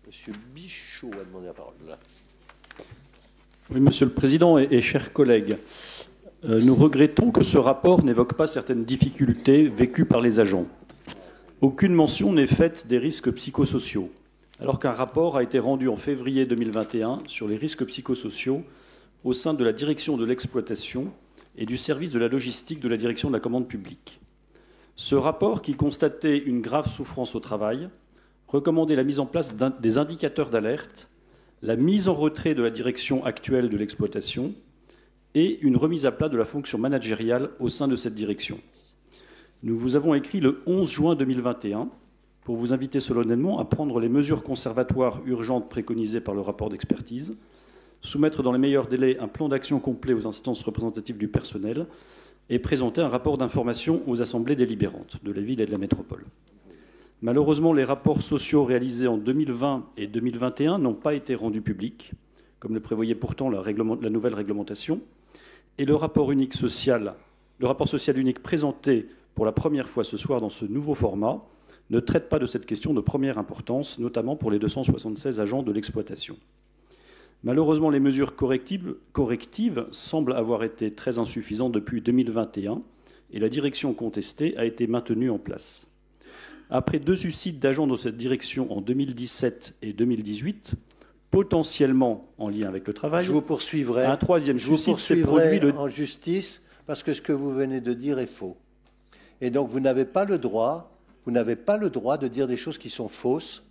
Monsieur Bichot a demandé la parole. Là. Oui, Monsieur le Président et chers collègues, nous regrettons que ce rapport n'évoque pas certaines difficultés vécues par les agents. Aucune mention n'est faite des risques psychosociaux, alors qu'un rapport a été rendu en février 2021 sur les risques psychosociaux au sein de la direction de l'exploitation et du service de la logistique de la direction de la commande publique. Ce rapport, qui constatait une grave souffrance au travail, recommandait la mise en place des indicateurs d'alerte, la mise en retrait de la direction actuelle de l'exploitation et une remise à plat de la fonction managériale au sein de cette direction. Nous vous avons écrit le 11 juin 2021 pour vous inviter solennellement à prendre les mesures conservatoires urgentes préconisées par le rapport d'expertise, soumettre dans les meilleurs délais un plan d'action complet aux instances représentatives du personnel et présenter un rapport d'information aux assemblées délibérantes de la ville et de la métropole. Malheureusement, les rapports sociaux réalisés en 2020 et 2021 n'ont pas été rendus publics, comme le prévoyait pourtant la nouvelle réglementation, et le rapport social unique présenté pour la première fois ce soir dans ce nouveau format ne traite pas de cette question de première importance, notamment pour les 276 agents de l'exploitation. Malheureusement, les mesures correctives semblent avoir été très insuffisantes depuis 2021 et la direction contestée a été maintenue en place. Après 2 suicides d'agents dans cette direction en 2017 et 2018, potentiellement en lien avec le travail, je vous poursuivrai. Un troisième suicide s'est produit en justice parce que ce que vous venez de dire est faux. Et donc vous n'avez pas le droit de dire des choses qui sont fausses.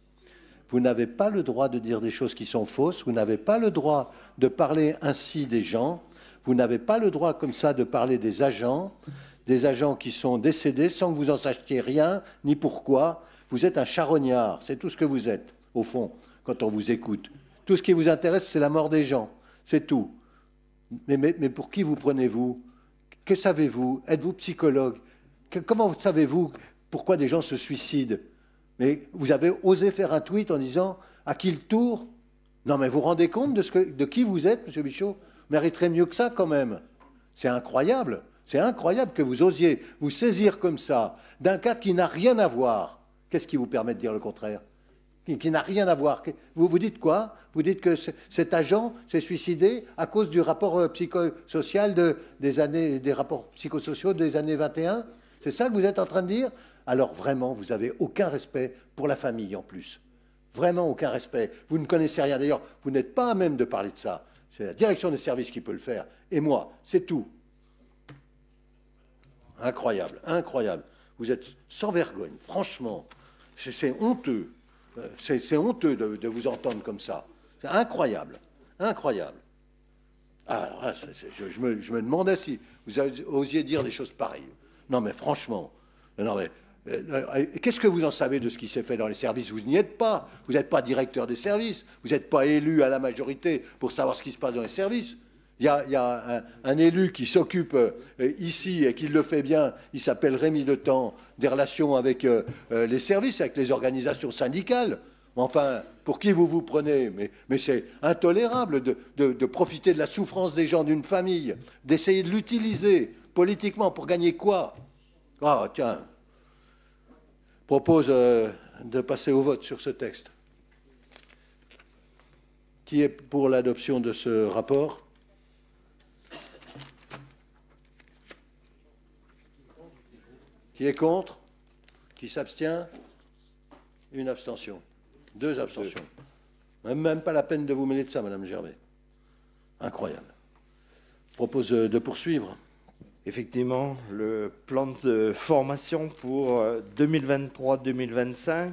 Vous n'avez pas le droit de dire des choses qui sont fausses. Vous n'avez pas le droit de parler ainsi des gens. Vous n'avez pas le droit comme ça de parler des agents qui sont décédés sans que vous en sachiez rien, ni pourquoi. Vous êtes un charognard, c'est tout ce que vous êtes, au fond, quand on vous écoute. Tout ce qui vous intéresse, c'est la mort des gens, c'est tout. Mais pour qui vous prenez-vous? Que savez-vous? Êtes-vous psychologue? Comment savez-vous pourquoi des gens se suicident? Mais vous avez osé faire un tweet en disant « à qui le tour ?» Non, mais vous vous rendez compte de qui vous êtes, M. Bichot? Vous mériterez mieux que ça, quand même. C'est incroyable. C'est incroyable que vous osiez vous saisir comme ça d'un cas qui n'a rien à voir. Qu'est-ce qui vous permet de dire le contraire? Qui n'a rien à voir. Vous dites quoi? Vous dites que cet agent s'est suicidé à cause du rapport psychosocial des rapports psychosociaux des années 21? C'est ça que vous êtes en train de dire? Alors vraiment, vous n'avez aucun respect pour la famille en plus. Vraiment aucun respect. Vous ne connaissez rien. D'ailleurs, vous n'êtes pas à même de parler de ça. C'est la direction des services qui peut le faire. Et moi, c'est tout. Incroyable, incroyable. Vous êtes sans vergogne, franchement. C'est honteux. C'est honteux de vous entendre comme ça. C'est incroyable, incroyable. Alors là, je me demandais si vous osiez dire des choses pareilles. Non mais franchement, non mais qu'est-ce que vous en savez de ce qui s'est fait dans les services? Vous n'y êtes pas. Vous n'êtes pas directeur des services. Vous n'êtes pas élu à la majorité pour savoir ce qui se passe dans les services. Il y a un élu qui s'occupe ici et qui le fait bien, il s'appelle Rémi Detemps, des relations avec les services, avec les organisations syndicales. Enfin, pour qui vous vous prenez? Mais c'est intolérable de profiter de la souffrance des gens d'une famille, d'essayer de l'utiliser politiquement pour gagner quoi? Ah, tiens, propose de passer au vote sur ce texte. Qui est pour l'adoption de ce rapport? Qui est contre? Qui s'abstient? Une abstention. 2 abstentions. Même pas la peine de vous mêler de ça, Madame Gervais. Incroyable. Je propose de poursuivre. Effectivement, le plan de formation pour 2023-2025